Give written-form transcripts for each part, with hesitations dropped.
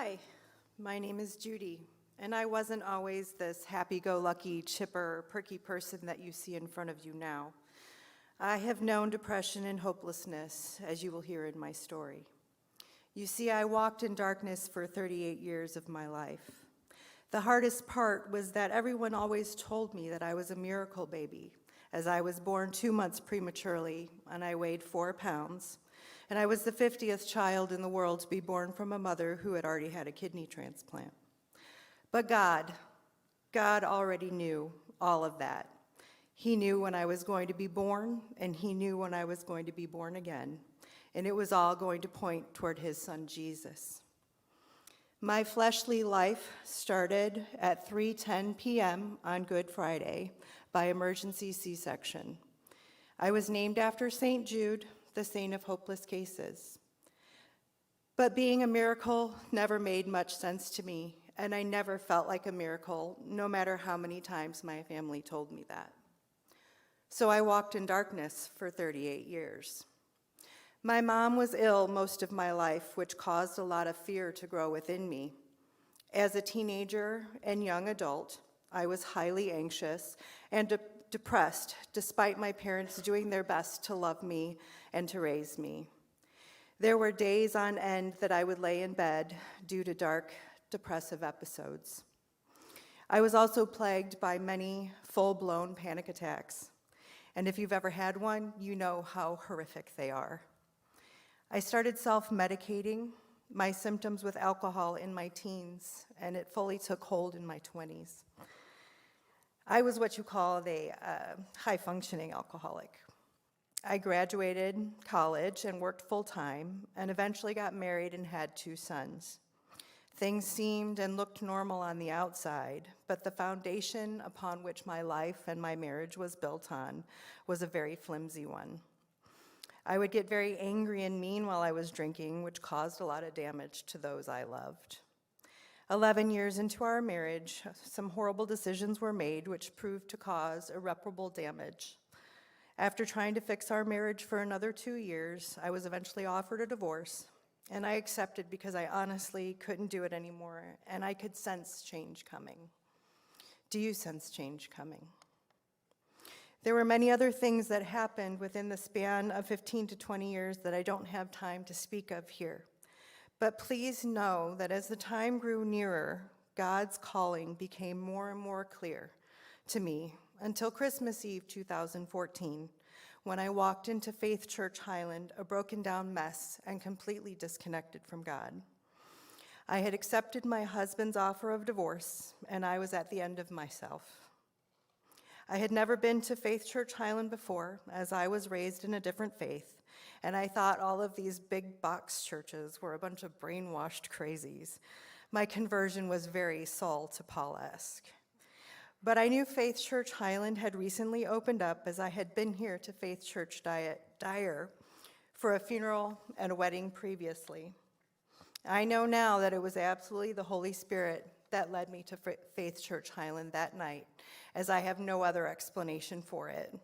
Hi, my name is Judy, and I wasn't always this happy-go-lucky, chipper, perky person that you see in front of you now. I have known depression and hopelessness, as you will hear in my story. You see, I walked in darkness for 38 years of my life. The hardest part was that everyone always told me that I was a miracle baby, as I was born 2 months prematurely, and I weighed 4 pounds. And I was the 50th child in the world to be born from a mother who had already had a kidney transplant. But God already knew all of that. He knew when I was going to be born, and he knew when I was going to be born again. And it was all going to point toward his son, Jesus. My fleshly life started at 3:10 p.m. on Good Friday by emergency C-section. I was named after St. Jude, the saint of hopeless cases. But being a miracle never made much sense to me, and I never felt like a miracle, no matter how many times my family told me that. So I walked in darkness for 38 years. My mom was ill most of my life, which caused a lot of fear to grow within me. As a teenager and young adult, I was highly anxious and depressed, despite my parents doing their best to love me and to raise me. There were days on end that I would lay in bed due to dark, depressive episodes. I was also plagued by many full-blown panic attacks. And if you've ever had one, you know how horrific they are. I started self-medicating my symptoms with alcohol in my teens, and it fully took hold in my 20s. I was what you call a high-functioning alcoholic. I graduated college and worked full-time, and eventually got married and had 2 sons. Things seemed and looked normal on the outside, but the foundation upon which my life and my marriage was built on was a very flimsy one. I would get very angry and mean while I was drinking, which caused a lot of damage to those I loved. 11 years into our marriage, some horrible decisions were made which proved to cause irreparable damage. After trying to fix our marriage for another 2 years, I was eventually offered a divorce, and I accepted because I honestly couldn't do it anymore, and I could sense change coming. Do you sense change coming? There were many other things that happened within the span of 15 to 20 years that I don't have time to speak of here. But please know that as the time grew nearer, God's calling became more and more clear to me until Christmas Eve 2014, when I walked into Faith Church Highland, a broken down mess and completely disconnected from God. I had accepted my husband's offer of divorce, and I was at the end of myself. I had never been to Faith Church Highland before, as I was raised in a different faith, and I thought all of these big box churches were a bunch of brainwashed crazies. My conversion was very Saul to Paul-esque. But I knew Faith Church Highland had recently opened up, as I had been here to Faith Church Dyer for a funeral and a wedding previously. I know now that it was absolutely the Holy Spirit that led me to Faith Church Highland that night, as I have no other explanation for it.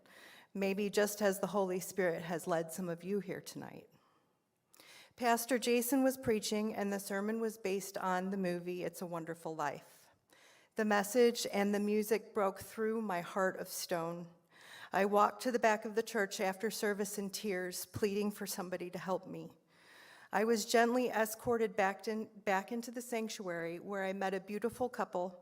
Maybe just as the Holy Spirit has led some of you here tonight. Pastor Jason was preaching, and the sermon was based on the movie It's a Wonderful Life. The message and the music broke through my heart of stone. I walked to the back of the church after service in tears, pleading for somebody to help me. I was gently escorted back into the sanctuary, where I met a beautiful couple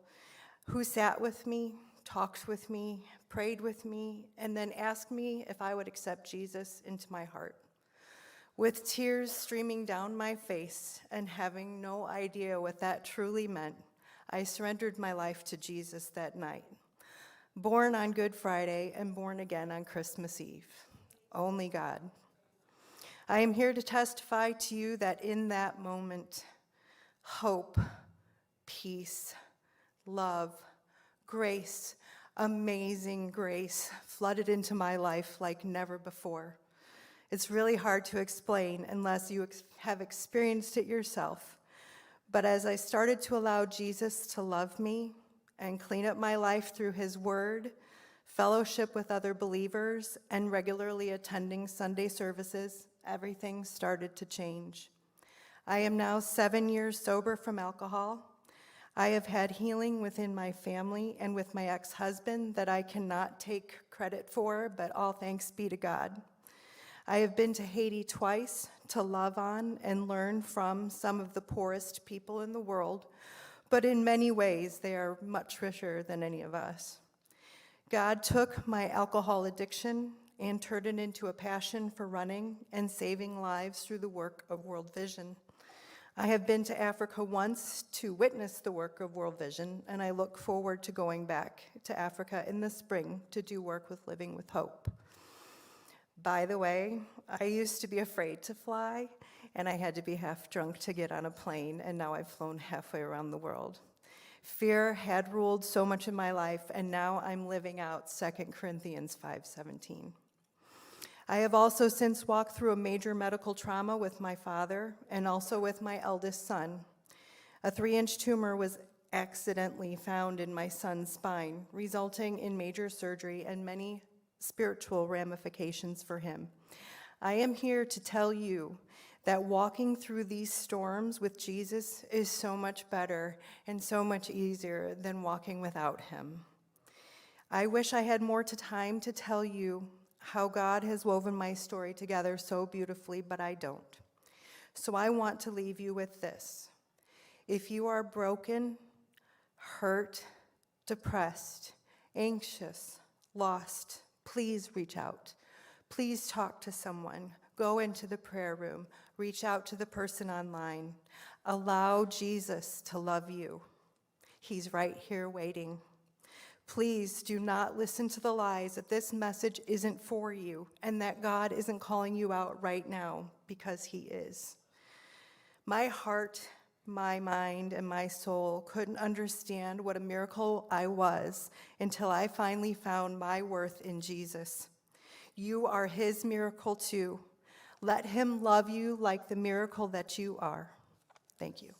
who sat with me, talked with me, prayed with me, and then asked me if I would accept Jesus into my heart. With tears streaming down my face and having no idea what that truly meant, I surrendered my life to Jesus that night. Born on Good Friday and born again on Christmas Eve. Only God. I am here to testify to you that in that moment, hope, peace, love, grace, amazing grace flooded into my life like never before. It's really hard to explain unless you have experienced it yourself. But as I started to allow Jesus to love me and clean up my life through his word, fellowship with other believers, and regularly attending Sunday services, everything started to change. I am now 7 years sober from alcohol. I have had healing within my family and with my ex-husband that I cannot take credit for, but all thanks be to God. I have been to Haiti twice to love on and learn from some of the poorest people in the world, but in many ways they are much richer than any of us. God took my alcohol addiction and turned it into a passion for running and saving lives through the work of World Vision. I have been to Africa once to witness the work of World Vision, and I look forward to going back to Africa in the spring to do work with Living with Hope. By the way, I used to be afraid to fly, and I had to be half drunk to get on a plane, and now I've flown halfway around the world. Fear had ruled so much of my life, and now I'm living out 2 Corinthians 5:17. I have also since walked through a major medical trauma with my father and also with my eldest son. A 3-inch tumor was accidentally found in my son's spine, resulting in major surgery and many spiritual ramifications for him. I am here to tell you that walking through these storms with Jesus is so much better and so much easier than walking without him. I wish I had more time to tell you how God has woven my story together so beautifully, but I don't. So I want to leave you with this. If you are broken, hurt, depressed, anxious, lost, please reach out. Please talk to someone. Go into the prayer room. Reach out to the person online. Allow Jesus to love you. He's right here waiting. Please do not listen to the lies that this message isn't for you and that God isn't calling you out right now, because he is. My heart, my mind, and my soul couldn't understand what a miracle I was until I finally found my worth in Jesus. You are his miracle too. Let him love you like the miracle that you are. Thank you.